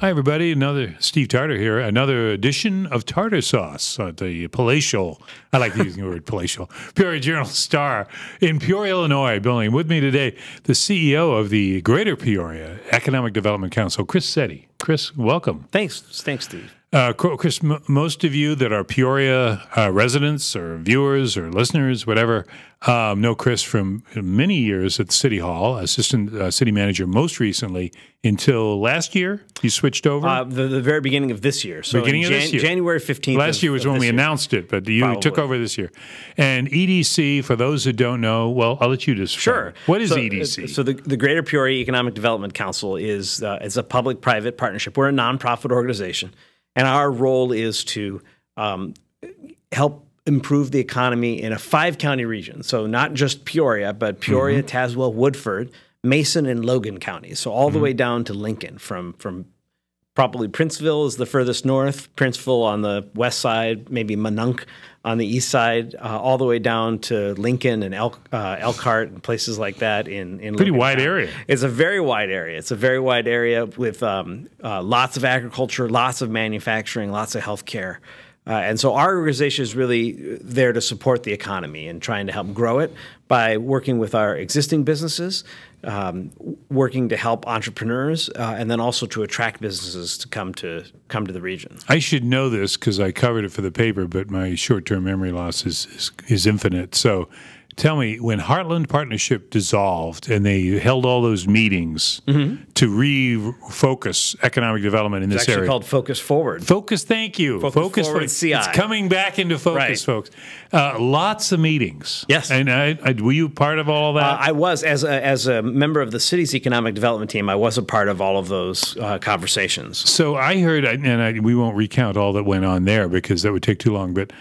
Hi, everybody. Another Steve Tarter here. Another edition of Tartar Sauce at the palatial, I like using the word palatial, Peoria Journal-Star in Peoria, Illinois building. With me today, the CEO of the Greater Peoria Economic Development Council, Chris Setti. Chris, welcome. Thanks, Steve. Chris, most of you that are Peoria residents or viewers or listeners, whatever, know Chris from many years at City Hall, assistant city manager most recently until last year. You switched over? The very beginning of this year. So beginning of this year. January 15th. Last year was when we announced it, but you took over this year. And EDC, for those who don't know, well, I'll let you describe. Sure. What is EDC? So the Greater Peoria Economic Development Council is a public-private partnership. We're a nonprofit organization. And our role is to help improve the economy in a 5-county region. So not just Peoria, but Peoria, Tazewell, Woodford, Mason, and Logan counties. So all the way down to Lincoln, from probably Princeville is the furthest north, Princeville on the west side, maybe Monunk on the east side, all the way down to Lincoln and Elkhart and places like that in pretty Logan wide County. area. It's a very wide area. It's a very wide area with lots of agriculture, lots of manufacturing, lots of healthcare. And so our organization is really there to support the economy and trying to help grow it by working with our existing businesses, working to help entrepreneurs, and then also to attract businesses to come to the region. I should know this because I covered it for the paper, but my short-term memory loss is infinite. So tell me, when Heartland Partnership dissolved and they held all those meetings to refocus economic development in this area. It's actually called Focus Forward. Focus, thank you. Focus Forward CI. It's coming back into focus, folks. Lots of meetings. Yes. And were you part of all that? I was. As a member of the city's economic development team, I was a part of all of those conversations. So I heard, and we won't recount all that went on there because that would take too long, but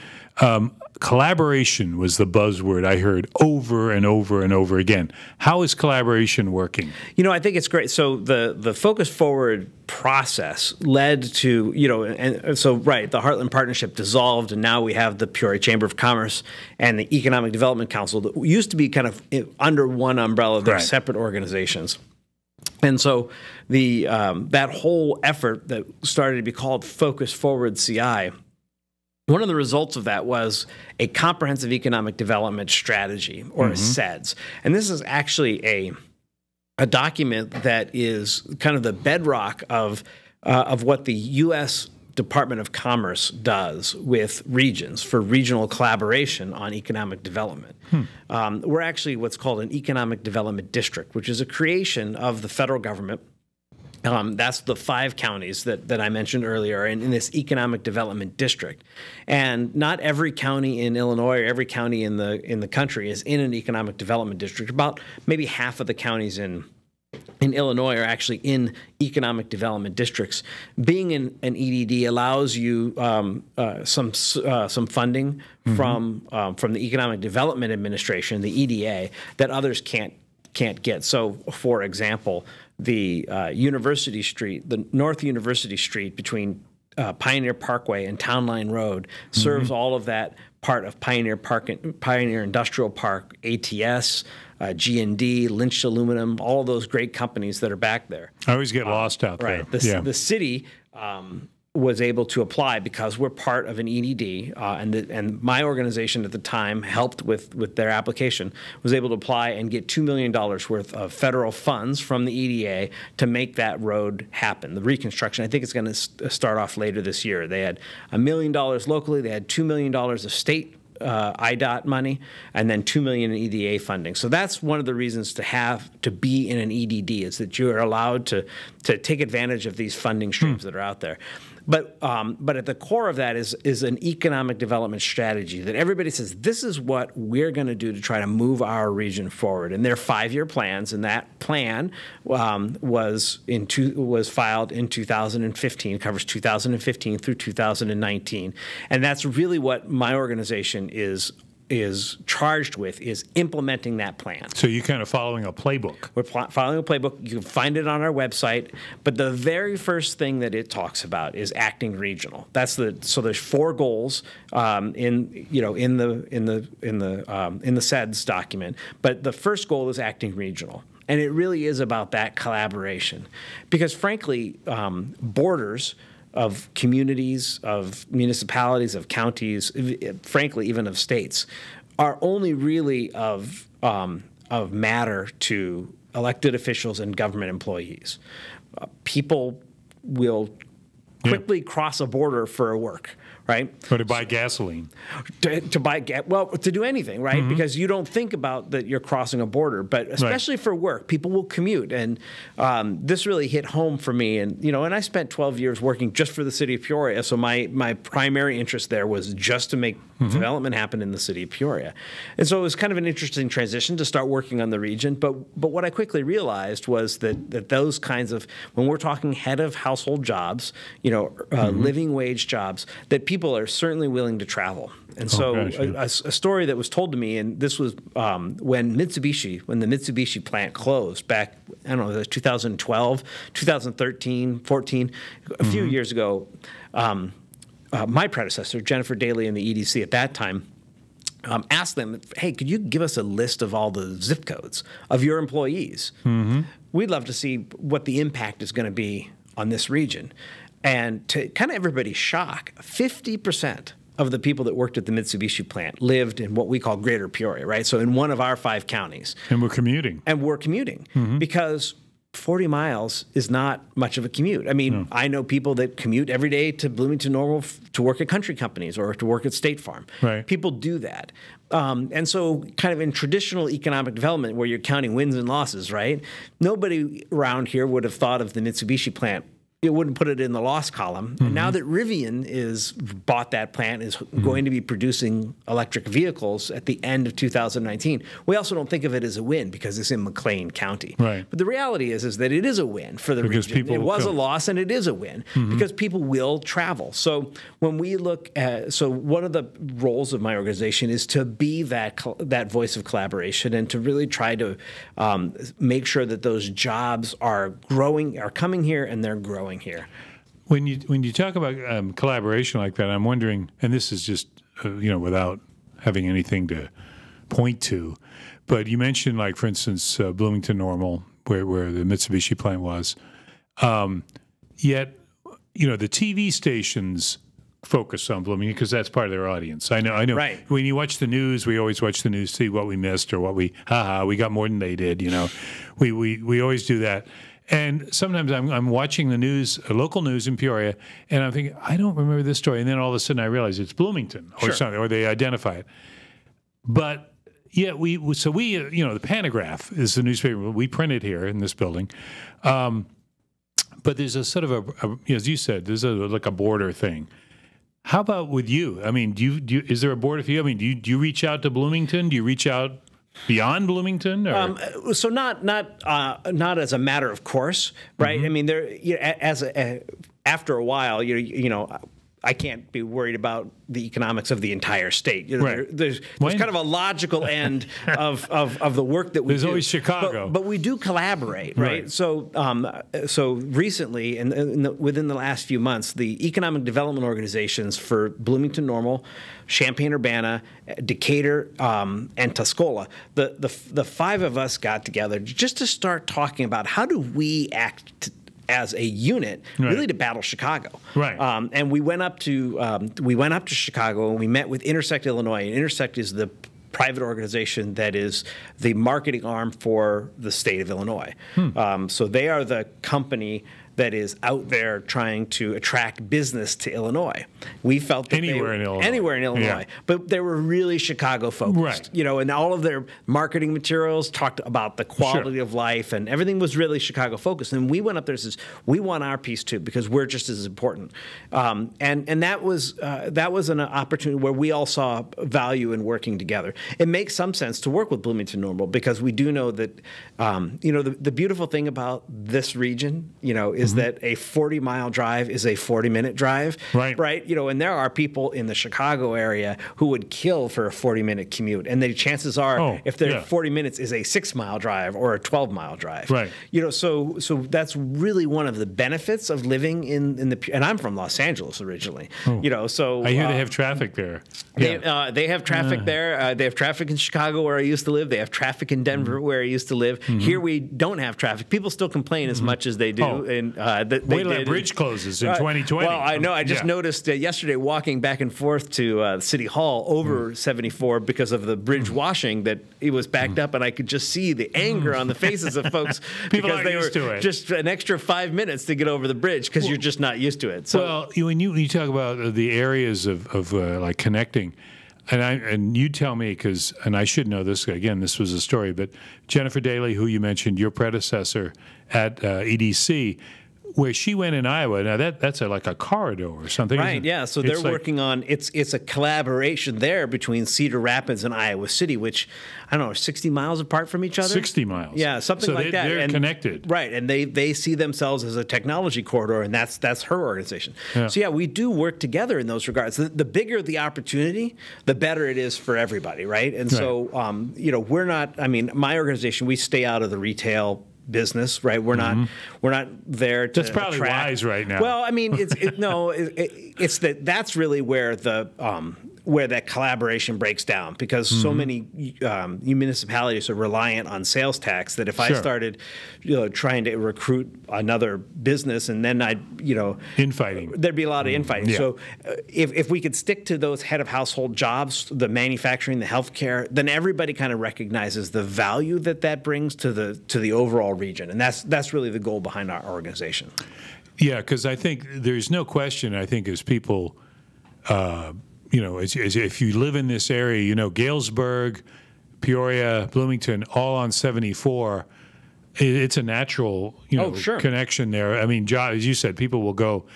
collaboration was the buzzword I heard over and over and over again. How is collaboration working? You know, I think it's great. So the Focus Forward process led to, the Heartland Partnership dissolved, and now we have the Peoria Chamber of Commerce and the Economic Development Council that used to be kind of under one umbrella. They're separate organizations. And so that whole effort that started to be called Focus Forward CI, one of the results of that was a comprehensive economic development strategy, or a CEDS. And this is actually a document that is kind of the bedrock of what the U.S. Department of Commerce does with regions for regional collaboration on economic development. We're actually what's called an economic development district, which is a creation of the federal government. That's the 5 counties that I mentioned earlier in this economic development district. And not every county in Illinois or every county in the country is in an economic development district. About maybe half of the counties in Illinois are actually in economic development districts. Being in an EDD allows you some funding from the Economic Development Administration, the EDA, that others can't get. So, for example, the University Street, the North University Street between Pioneer Parkway and Town Line Road serves all of that part of Pioneer Industrial Park, ATS, G&D, Lynch Aluminum, all of those great companies that are back there. I always get lost out there. Right. The city was able to apply because we're part of an EDD, and my organization at the time helped with their application, was able to apply and get $2 million worth of federal funds from the EDA to make that road happen. The reconstruction, I think it's going to start off later this year. They had $1 million locally, they had $2 million of state IDOT money, and then $2 million in EDA funding. So that's one of the reasons to be in an EDD, is that you are allowed to take advantage of these funding streams that are out there. But at the core of that is an economic development strategy that everybody says, this is what we're going to do to try to move our region forward. And they're 5-year plans, and that plan was filed in 2015, covers 2015 through 2019. And that's really what my organization is charged with, is implementing that plan. So you're kind of following a playbook. We're following a playbook. You can find it on our website. But the very first thing that it talks about is acting regional. So there's 4 goals in the CEDS document. But the first goal is acting regional. And it really is about that collaboration. Because frankly, borders of communities, of municipalities, of counties, frankly, even of states, are only really of matter to elected officials and government employees. People will quickly cross a border for work, right? Or to buy gasoline. To do anything, right? Because you don't think about that you're crossing a border, but especially for work, people will commute. And this really hit home for me. And, and I spent 12 years working just for the city of Peoria. So my primary interest there was just to make development happen in the city of Peoria. And so it was kind of an interesting transition to start working on the region. But what I quickly realized was that those kinds of, when we're talking head of household jobs, living wage jobs, that people are certainly willing to travel. And so a story that was told to me, and this was when the Mitsubishi plant closed back, I don't know, it was 2012, 2013, 14, a few years ago, my predecessor, Jennifer Daly in the EDC at that time, asked them, hey, could you give us a list of all the zip codes of your employees? We'd love to see what the impact is going to be on this region. And to kind of everybody's shock, 50% of the people that worked at the Mitsubishi plant lived in what we call Greater Peoria, right? So in one of our 5 counties. And we're commuting. Because 40 miles is not much of a commute. I mean, I know people that commute every day to Bloomington Normal to work at country companies or to work at State Farm. Right. People do that. And so kind of in traditional economic development where you're counting wins and losses, right? Nobody around here would have thought of the Mitsubishi plant. It wouldn't put it in the loss column. And now that Rivian is bought that plant, is going to be producing electric vehicles at the end of 2019, we also don't think of it as a win because it's in McLean County. Right. But the reality is that it is a win for the region. It was a loss and it is a win because people will travel. So when we look at, one of the roles of my organization is to be that voice of collaboration and to really try to make sure that those jobs are growing, are coming here and they're growing here. When you talk about collaboration like that, I'm wondering, and this is just without having anything to point to, but you mentioned, like, for instance, Bloomington Normal, where the Mitsubishi plant was. Yet, the TV stations focus on Bloomington because that's part of their audience. I know. Right. When you watch the news, we always watch the news, see what we missed or what we got more than they did. We always do that. And sometimes I'm watching the news, local news in Peoria, and I'm thinking, I don't remember this story. And then all of a sudden I realize it's Bloomington or something, or they identify it. But yeah, the Pantograph is the newspaper we printed here in this building. But there's a sort of as you said, there's like a border thing. How about with you? I mean, is there a border for you? I mean, do you reach out to Bloomington? Do you reach out beyond Bloomington? So not as a matter of course, right? I mean, after a while, I can't be worried about the economics of the entire state. There's kind of a logical end of the work that we do. There's always Chicago. But we do collaborate, right? So recently, and within the last few months, the economic development organizations for Bloomington Normal, Champaign-Urbana, Decatur, and Tuscola, the 5 of us got together just to start talking about how do we act as a unit, really to battle Chicago. Right. And we went up to Chicago and we met with Intersect Illinois. And Intersect is the private organization that is the marketing arm for the state of Illinois. So they are the company that is out there trying to attract business to Illinois. We felt that anywhere in Illinois. Yeah. But they were really Chicago focused. Right. And all of their marketing materials talked about the quality of life, and everything was really Chicago focused. And we went up there and says, we want our piece too because we're just as important. And that was an opportunity where we all saw value in working together. It makes some sense to work with Bloomington Normal because we do know that the beautiful thing about this region, is is that a 40-mile drive is a 40-minute drive. Right. You know, and there are people in the Chicago area who would kill for a 40-minute commute. And the chances are, if their 40 minutes is a 6-mile drive or a 12-mile drive. Right. You know, so that's really one of the benefits of living in the, and I'm from Los Angeles originally. You know, so I hear they have traffic there. They have traffic there. They have traffic in Chicago where I used to live. They have traffic in Denver where I used to live. Here we don't have traffic. People still complain as much as they do. And wait till that bridge closes in 2020. Well, I know. I just noticed yesterday walking back and forth to City Hall over 74 because of the bridge washing that it was backed up, and I could just see the anger on the faces of folks because they were just an extra 5 minutes to get over the bridge because you're just not used to it. So, well, when you talk about the areas of like connecting, and you tell me and I should know this again. This was a story, but Jennifer Daly, who you mentioned, your predecessor at EDC. Where she went in Iowa, now that's like a corridor or something, right? Yeah, so they're working on it's a collaboration there between Cedar Rapids and Iowa City, which I don't know, 60 miles apart from each other. 60 miles, yeah, something like that. They're connected, right? And they see themselves as a technology corridor, and that's her organization. Yeah. So yeah, we do work together in those regards. The bigger the opportunity, the better it is for everybody, right? And so you know, we're not. I mean, my organization, we stay out of the retail business, right? We're not there to That's probably attract. Wise right now. Well, I mean, it's that's really where where that collaboration breaks down, because so many municipalities are reliant on sales tax that if I started, trying to recruit another business, and then infighting, there'd be a lot of infighting. Yeah. So if we could stick to those head of household jobs, the manufacturing, the healthcare, then everybody kind of recognizes the value that brings to the overall region, and that's really the goal behind our organization. Yeah, because I think there's no question. I think as people. As if you live in this area, Galesburg, Peoria, Bloomington, all on 74, it's a natural, connection there. I mean, as you said, people will go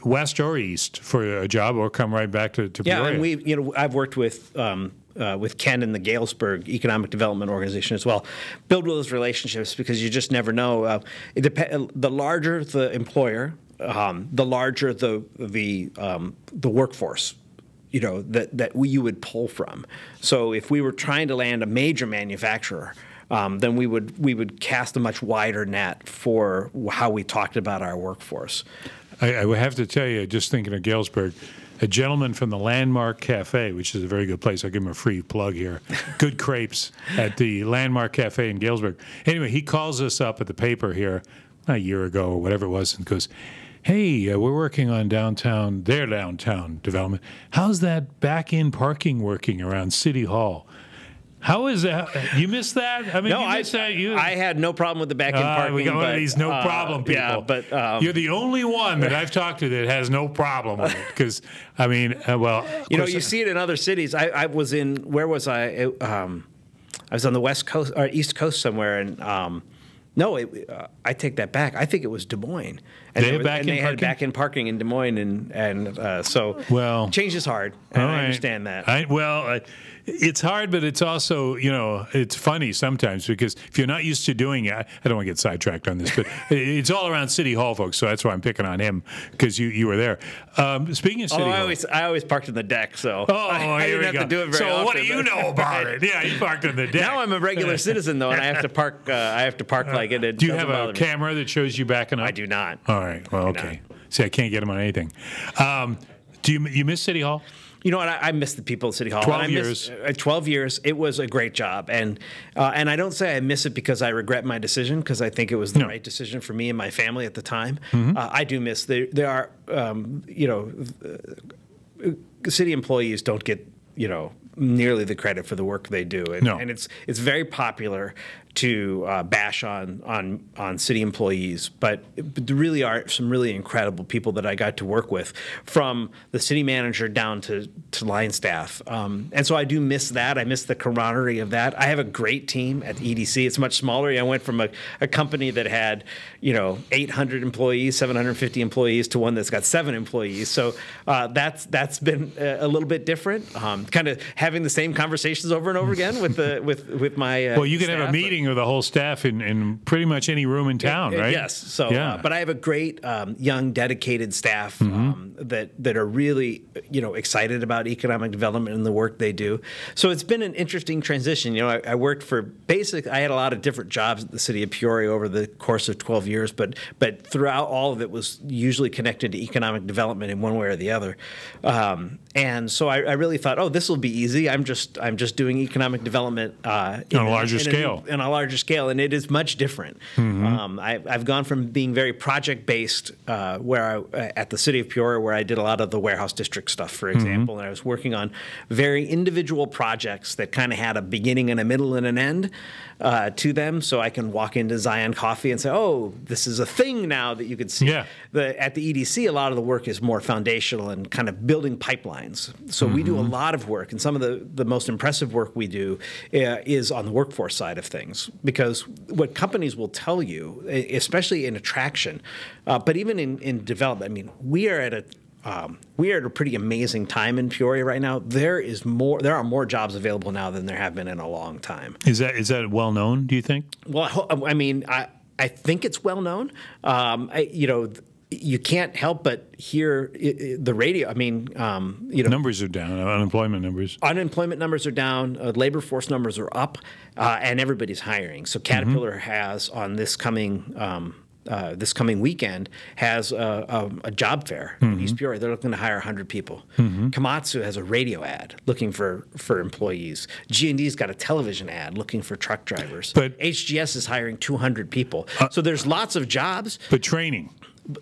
west or east for a job or come right back to Peoria. Yeah, and I've worked with Ken and the Galesburg Economic Development Organization as well. Build those relationships because you just never know. The larger the employer, the larger the workforce. That you would pull from. So if we were trying to land a major manufacturer, then we would cast a much wider net for how we talked about our workforce. I would have to tell you, just thinking of Galesburg, a gentleman from the Landmark Cafe, which is a very good place. I'll give him a free plug here. Good crepes at the Landmark Cafe in Galesburg. Anyway, he calls us up at the paper here a year ago or whatever it was and goes, hey, we're working on their downtown development. How's that back-in parking working around City Hall? How is that? You missed that? I mean, no, I had no problem with the back-in parking. We got one of these no-problem people. Yeah, but you're the only one that I've talked to that has no problem with it. Because, I mean, you see it in other cities. I was in, where was I? I was on the West Coast or East Coast somewhere, and no, I take that back. I think it was Des Moines. And they had back-in parking in Des Moines, and so change is hard, and I understand that. It's hard, but it's also, it's funny sometimes because if you're not used to doing it, I don't want to get sidetracked on this, but it's all around City Hall, folks, so that's why I'm picking on him because you were there. Speaking of City Hall. I always parked in the deck, so I didn't have to do it very often. So what do you know about it? Yeah, you parked in the deck. Now I'm a regular citizen, though, and I have to park like it. Do you have a camera that shows you backing up? I do not. All right. Well, okay. See, I can't get him on anything. Do you miss City Hall? You know what? I miss the people at City Hall. 12 years. 12 years. It was a great job. And I don't say I miss it because I regret my decision, because I think it was the right decision for me and my family at the time. I do miss. There are, city employees don't get, nearly the credit for the work they do. And it's very popular to bash on city employees, but there really are some really incredible people that I got to work with, from the city manager down to line staff. And so I do miss that. I miss the camaraderie of that. I have a great team at EDC. It's much smaller. I went from a company that had 800 employees, 750 employees, to one that's got 7 employees. So that's been a little bit different. Kind of having the same conversations over and over again with my you can have a meeting meeting with the whole staff in pretty much any room in town, right? Yes. So, but I have a great young, dedicated staff that are really, excited about economic development and the work they do. So it's been an interesting transition. I worked for I had a lot of different jobs at the city of Peoria over the course of 12 years, but throughout all of it was usually connected to economic development in one way or the other. And so I really thought, this will be easy. I'm just doing economic development on a larger scale. On a larger scale, and it is much different. I've gone from being very project-based, at the city of Peoria, where I did a lot of the warehouse district stuff, for example, and I was working on very individual projects that kind of had a beginning and a middle and an end to them, so I can walk into Zion Coffee and say, this is a thing now that you could see. Yeah. At the EDC, a lot of the work is more foundational and kind of building pipelines. So we do a lot of work, and some of the most impressive work we do is on the workforce side of things, because what companies will tell you, especially in attraction, but even in development, I mean, we are at a pretty amazing time in Peoria right now. There are more jobs available now than there have been in a long time. Is that well known, do you think? Well, I mean, I think it's well known. You can't help but hear the radio. I mean, numbers are down. Unemployment numbers. Unemployment numbers are down. Labor force numbers are up, and everybody's hiring. So Caterpillar has on this coming weekend has a job fair in East Peoria. They're looking to hire 100 people. Komatsu has a radio ad looking for employees. G&D's got a television ad looking for truck drivers. But HGS is hiring 200 people. So there's lots of jobs. But training.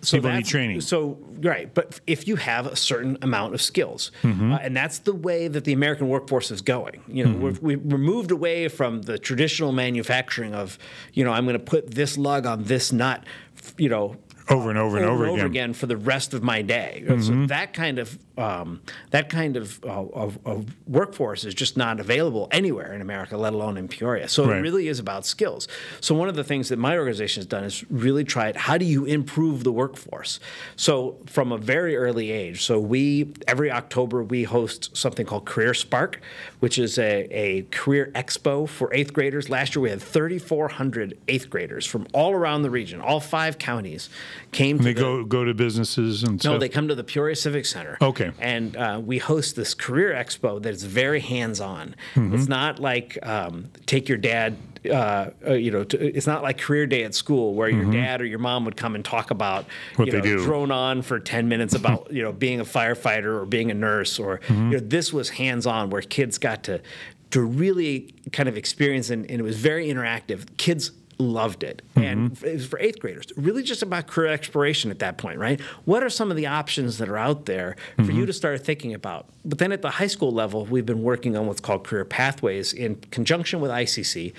People need training. So, right. But if you have a certain amount of skills, and that's the way that the American workforce is going. We're moved away from the traditional manufacturing of, I'm going to put this lug on this nut, over and over again for the rest of my day. So that kind of workforce is just not available anywhere in America, let alone in Peoria. So it really is about skills. So one of the things that my organization has done is really tried, how do you improve the workforce? So from a very early age, so every October we host something called Career Spark, which is a career expo for 8th graders. Last year we had 3,400 8th graders from all around the region, all 5 counties. They go to businesses and stuff? No, they come to the Peoria Civic Center. Okay. And we host this career expo that is very hands-on. It's not like take your dad, it's not like career day at school where your dad or your mom would come and talk about, drone on for 10 minutes about, being a firefighter or being a nurse or, this was hands-on where kids got to really kind of experience, and it was very interactive. Kids loved it. And it was for 8th graders. Really just about career exploration at that point, right? What are some of the options that are out there for you to start thinking about? But then at the high school level, we've been working on what's called career pathways in conjunction with ICC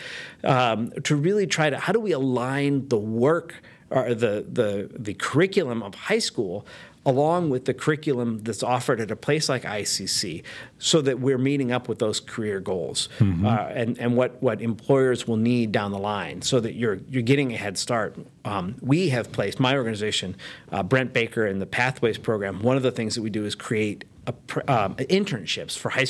to really try to, how do we align the work or the curriculum of high school along with the curriculum that's offered at a place like ICC, so that we're meeting up with those career goals and what employers will need down the line, so that you're getting a head start. We have placed, my organization, Brent Baker, in the Pathways program. One of the things that we do is create internships for high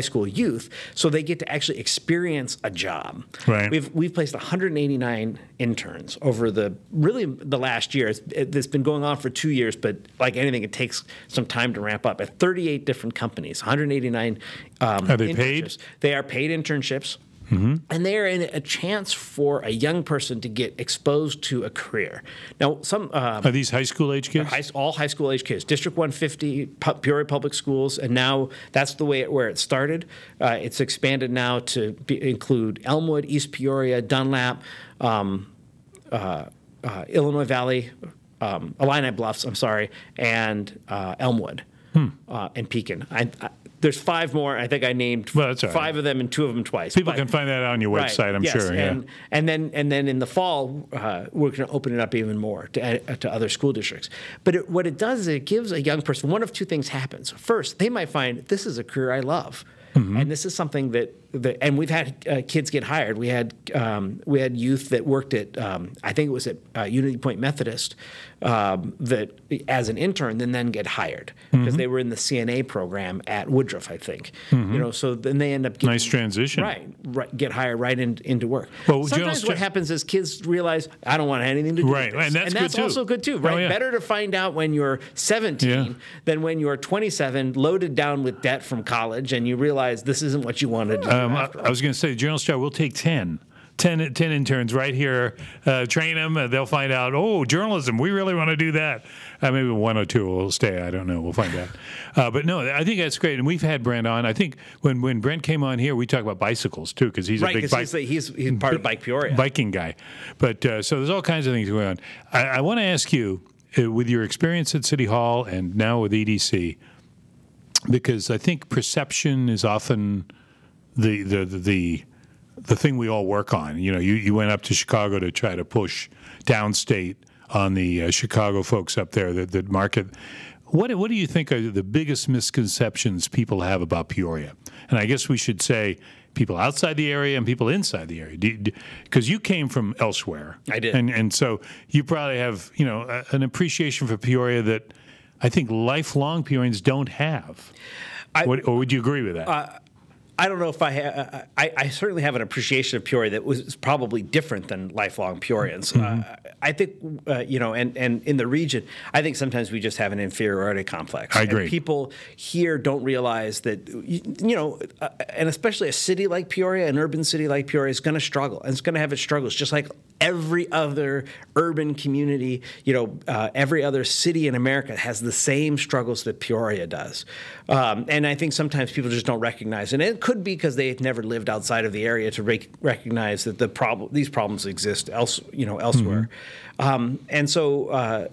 school youth, so they get to actually experience a job. Right. We've placed 189 interns over the last year. It's been going on for 2 years, but like anything, it takes some time to ramp up. At 38 different companies, 189. Are they paid? They are paid internships. And they are in a chance for a young person to get exposed to a career. Now, are these high school age kids? All high school age kids. District 150, Peoria Public Schools, and now that's the way where it started. It's expanded now to include Elmwood, East Peoria, Dunlap, Illinois Valley, Illini Bluffs. I'm sorry, and Elmwood and Pekin. There's 5 more. I think I named 5 of them and 2 of them twice. People can find that on your website, I'm sure. Yeah. And then in the fall, we're going to open it up even more to other school districts. But what it does is it gives a young person, one of 2 things happens. First, they might find, this is a career I love. And this is something that and we've had kids get hired. We had youth that worked at I think it was at Unity Point Methodist that as an intern then get hired because they were in the CNA program at Woodruff, I think. You know, so then they end up getting, Nice transition. Right, get hired right into work. Well, sometimes what happens is kids realize, I don't want anything to do with this. And that's good too. Also good too, right? Oh, yeah. Better to find out when you're 17 than when you're 27, loaded down with debt from college, and you realize this isn't what you wanted to do. I was going to say, Journal Star, we'll take 10 interns right here, train them. They'll find out, oh, journalism, we really want to do that. Maybe one or two will stay. I don't know. We'll find out. But no, I think that's great. And we've had Brent on. I think when Brent came on here, we talked about bicycles too, because he's a big bike. He's part of Bike Peoria. Biking guy. But so there's all kinds of things going on. I want to ask you, with your experience at City Hall and now with EDC, because I think perception is often the thing we all work on. You know, you went up to Chicago to try to push downstate on the Chicago folks up there that market. What do you think are the biggest misconceptions people have about Peoria? And I guess we should say people outside the area and people inside the area, because you came from elsewhere. I did, and so you probably have an appreciation for Peoria that I think lifelong Peorians don't have. Or would you agree with that? I don't know if I have. I certainly have an appreciation of Peoria that was probably different than lifelong Peorians. I think, and in the region, I think sometimes we just have an inferiority complex. I agree. And people here don't realize that, and especially a city like Peoria, an urban city like Peoria, is going to struggle, and it's going to have its struggles, just like every other urban community. Every other city in America has the same struggles that Peoria does, and I think sometimes people just don't recognize it. And it could be because they've never lived outside of the area to recognize that these problems exist elsewhere. And so, I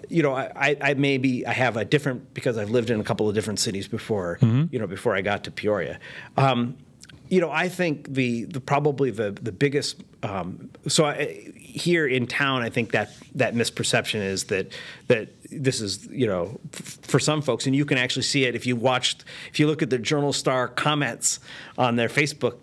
have a different, because I've lived in a couple of different cities before, before I got to Peoria. I think probably the biggest, here in town, I think that misperception is that this is, for some folks, and you can actually see it if you look at the Journal Star comments on their Facebook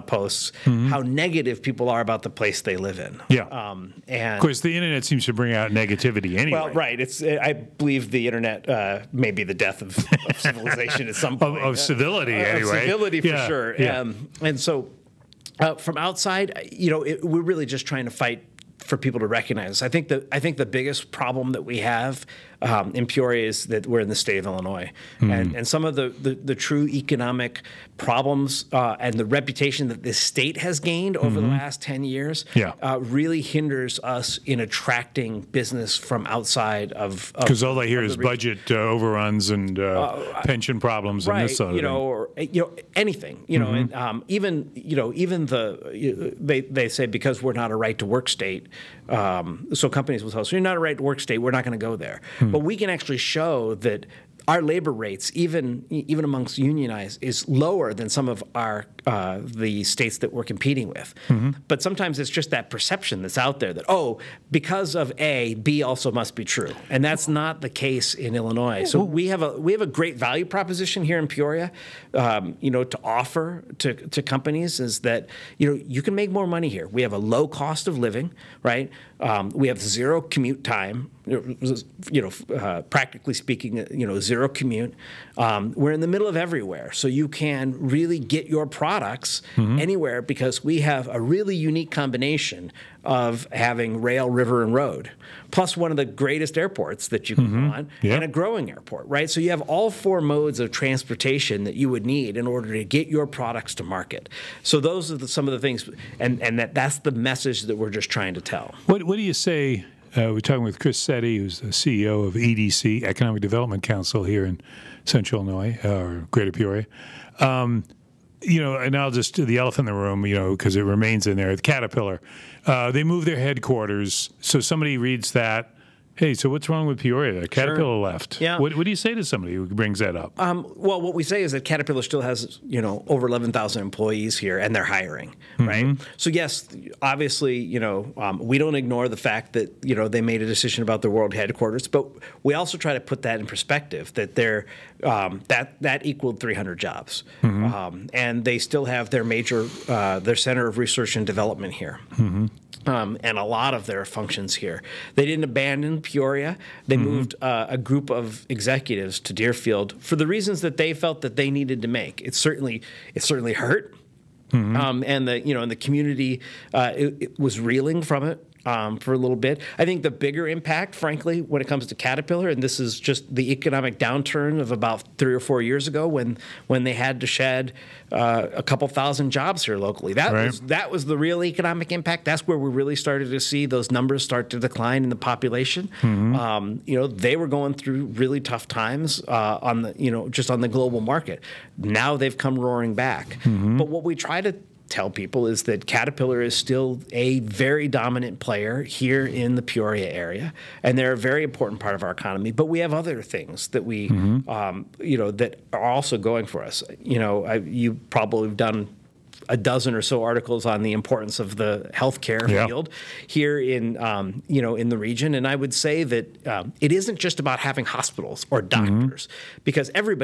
posts, how negative people are about the place they live in. Yeah. And of course, the internet seems to bring out negativity anyway. Well, right. I believe the internet may be the death of civilization at some point. Of civility, anyway. Of civility, for sure. Yeah. And so, from outside, we're really just trying to fight for people to recognize. I think the biggest problem that we have in Peoria is that we're in the state of Illinois, and some of the true economic problems and the reputation that this state has gained over the last 10 years really hinders us in attracting business from outside of, because all they hear is budget overruns and pension problems and this sort of thing. Or anything, and even they say, because we're not a right to work state, so companies will tell us, you're not a right to work state, we're not going to go there. But we can actually show that our labor rates, even amongst unionized, is lower than some of our the states that we're competing with. But sometimes it's just that perception that's out there that, because of A, B also must be true, and that's not the case in Illinois. So we have a great value proposition here in Peoria, to offer to companies, is that you can make more money here. We have a low cost of living, right? We have zero commute time. Practically speaking, zero commute. We're in the middle of everywhere, so you can really get your products anywhere, because we have a really unique combination of having rail, river, and road, plus one of the greatest airports that you can want, and a growing airport, right? So you have all four modes of transportation that you would need in order to get your products to market. So those are some of the things, and that's the message that we're just trying to tell. What do you say? We're talking with Chris Setti, who's the CEO of EDC, Economic Development Council here in Central Illinois, or Greater Peoria. And I'll just do the elephant in the room, because it remains in there. The Caterpillar, they moved their headquarters. So somebody reads that, hey, so what's wrong with Peoria? Caterpillar left. Yeah. What do you say to somebody who brings that up? Well, what we say is that Caterpillar still has, over 11,000 employees here, and they're hiring, right? So yes, obviously, we don't ignore the fact that, they made a decision about their world headquarters, but we also try to put that in perspective, that they're that equaled 300 jobs, and they still have their major their center of research and development here. and a lot of their functions here. They didn't abandon Peoria. They moved a group of executives to Deerfield for the reasons that they felt that they needed to make. It certainly hurt, and the community it was reeling from it. For a little bit. I think the bigger impact, frankly, when it comes to Caterpillar, and this is just the economic downturn of about 3 or 4 years ago when they had to shed a couple thousand jobs here locally. That was the real economic impact. That's where we really started to see those numbers start to decline in the population. They were going through really tough times on the global market. Now they've come roaring back. But what we try to tell people is that Caterpillar is still a very dominant player here in the Peoria area, and they're a very important part of our economy. But we have other things that we, that are also going for us. You probably have done a dozen or so articles on the importance of the healthcare field here in the region, and I would say that it isn't just about having hospitals or doctors, because every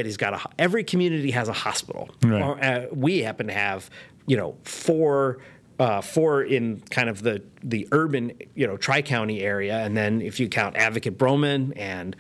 community has a hospital. Right. We happen to have four in kind of the urban, Tri-County area, and then if you count Advocate Broman and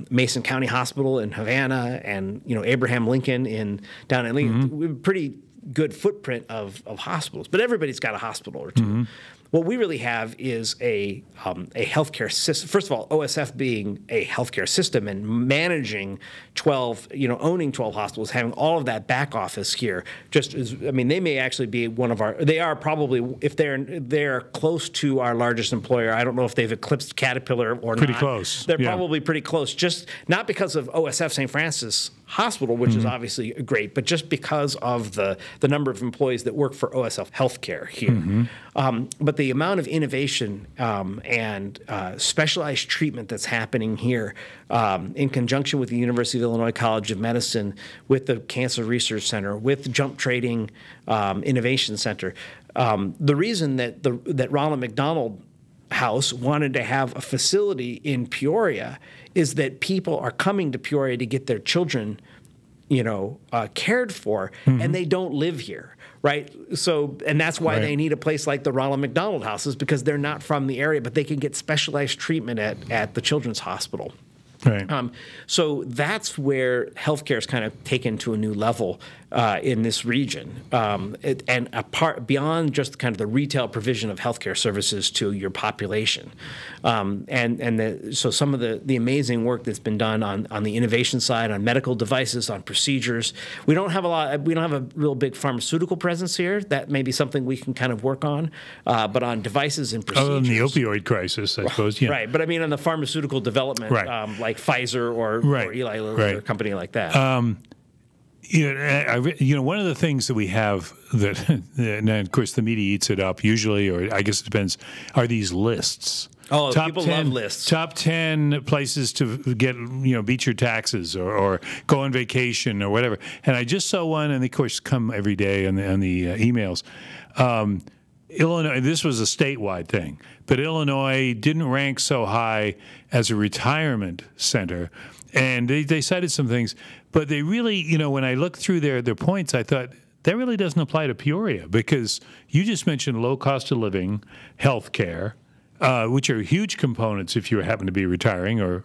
Mason County Hospital in Havana and Abraham Lincoln down in Lincoln, we have a pretty good footprint of hospitals, but everybody's got a hospital or two. What we really have is a healthcare system. First of all, OSF being a healthcare system and managing 12, owning 12 hospitals, having all of that back office here. They may actually be one of our. They are probably, if they're close to our largest employer. I don't know if they've eclipsed Caterpillar or not. Pretty close. They're probably pretty close. Just not because of OSF St. Francis Hospital, which is obviously great, but just because of the number of employees that work for OSF Healthcare here. But the amount of innovation and specialized treatment that's happening here in conjunction with the University of Illinois College of Medicine, with the Cancer Research Center, with the Jump Trading Innovation Center. The reason that Ronald McDonald House wanted to have a facility in Peoria is that people are coming to Peoria to get their children, cared for, and they don't live here, right? So, and that's why they need a place like the Ronald McDonald House, is because they're not from the area, but they can get specialized treatment at the Children's Hospital. Right. So that's where healthcare is kind of taken to a new level in this region, and beyond just kind of the retail provision of healthcare services to your population, so some of the amazing work that's been done on the innovation side, on medical devices, on procedures. We don't have a real big pharmaceutical presence here. That may be something we can kind of work on, but on devices and procedures. Oh, in the opioid crisis, I suppose. Yeah. Right, but I mean on the pharmaceutical development, like Pfizer or Eli Lilly or a company like that. One of the things that we have that, and of course, the media eats it up usually, or I guess it depends, are these lists. Oh, people love lists. Top 10 places to get, beat your taxes or go on vacation or whatever. And I just saw one, and of course, come every day on the emails. Illinois, this was a statewide thing, but Illinois didn't rank so high as a retirement center. And they cited some things, but they really, when I looked through their points, I thought that really doesn't apply to Peoria, because you just mentioned low cost of living, health care, which are huge components if you happen to be retiring or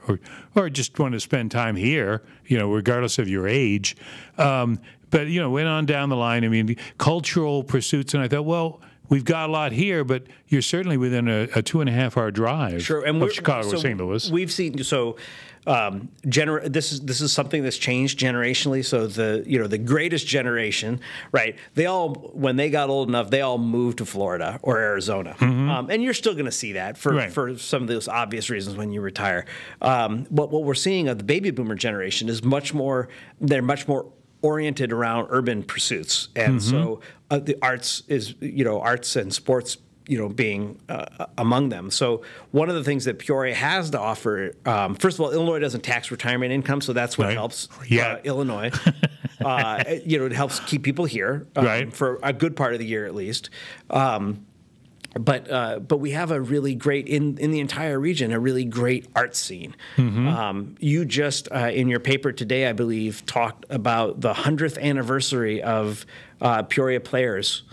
just want to spend time here, regardless of your age. But, went on down the line, cultural pursuits, and I thought, well, we've got a lot here, but you're certainly within a 2.5-hour drive of Chicago or St. Louis. We've seen this is something that's changed generationally. So the greatest generation, right? They all, when they got old enough, they all moved to Florida or Arizona, and you're still going to see that for some of those obvious reasons when you retire. But what we're seeing of the baby boomer generation is much more oriented around urban pursuits, and so the arts and sports, being among them. So one of the things that Peoria has to offer, first of all, Illinois doesn't tax retirement income, so that's what helps Illinois. It helps keep people here for a good part of the year at least. But we have a really great, in the entire region, a really great art scene. You just, in your paper today, I believe, talked about the 100th anniversary of Peoria Players.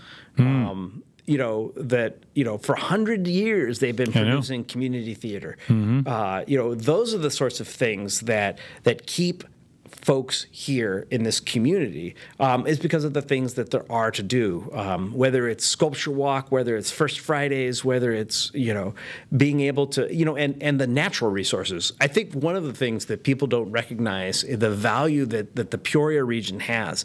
for 100 years they've been producing community theater. Those are the sorts of things that keep folks here in this community is because of the things that there are to do, whether it's Sculpture Walk, whether it's First Fridays, whether it's, being able to, and the natural resources. I think one of the things that people don't recognize is the value that the Peoria region has.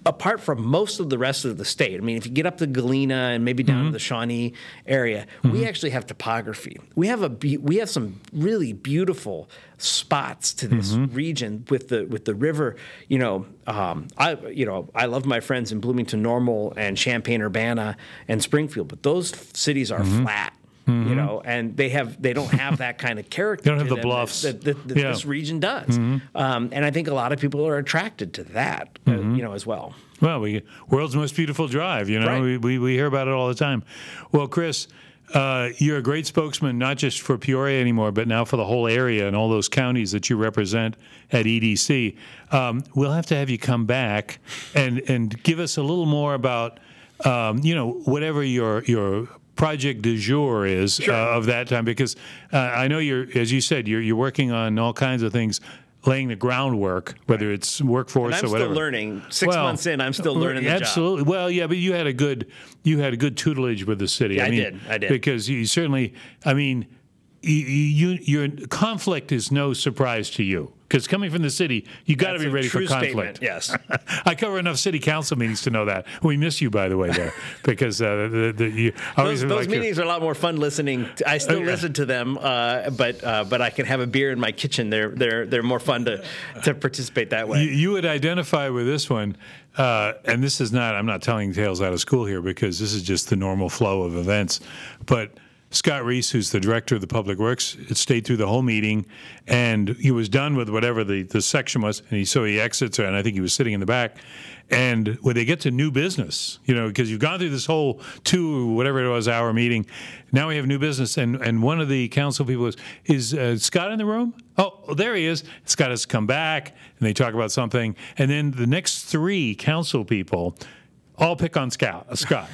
Apart from most of the rest of the state, I mean, if you get up to Galena and maybe down to the Shawnee area, we actually have topography. We have some really beautiful spots to this region with the river. I love my friends in Bloomington Normal and Champaign-Urbana and Springfield, but those cities are flat. And they don't have that kind of character. They don't have the bluffs that this region does. And I think a lot of people are attracted to that, as well. Well, world's most beautiful drive. Right. We hear about it all the time. Well, Chris, you're a great spokesman, not just for Peoria anymore, but now for the whole area and all those counties that you represent at EDC. We'll have to have you come back and give us a little more about, whatever your project du jour is of that time, because I know as you said, you're working on all kinds of things, laying the groundwork, whether it's workforce or whatever. I'm still learning. 6 months in, I'm still learning the job. Absolutely. Well, yeah, but you had a good tutelage with the city. Yeah, I did. Because you certainly, your conflict is no surprise to you. Because coming from the city, you got to be ready for conflict. Statement, yes. I cover enough city council meetings to know that. We miss you, by the way, there, because those meetings are a lot more fun listening. I still listen to them, but I can have a beer in my kitchen. They're more fun to participate that way. You would identify with this one, and this is not. I'm not telling tales out of school here because this is just the normal flow of events, but. Scott Reese, who's the director of the Public Works, stayed through the whole meeting, and he was done with whatever the section was, and so he exits, and I think he was sitting in the back. And when they get to new business, because you've gone through this whole 2-hour meeting, now we have new business, and one of the council people is Scott in the room? Oh, there he is. Scott has come back, and they talk about something, and then the next 3 council people all pick on Scott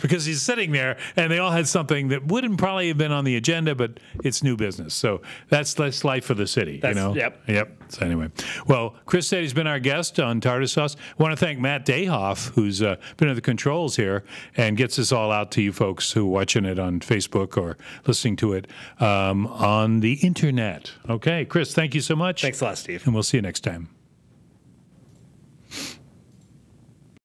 because he's sitting there, and they all had something that wouldn't probably have been on the agenda, but it's new business. So that's life for the city, Yep. So anyway, well, Chris Setti's been our guest on Tartar Sauce. I want to thank Matt Dayhoff, who's been at the controls here and gets this all out to you folks who are watching it on Facebook or listening to it on the internet. Okay, Chris, thank you so much. Thanks a lot, Steve. And we'll see you next time.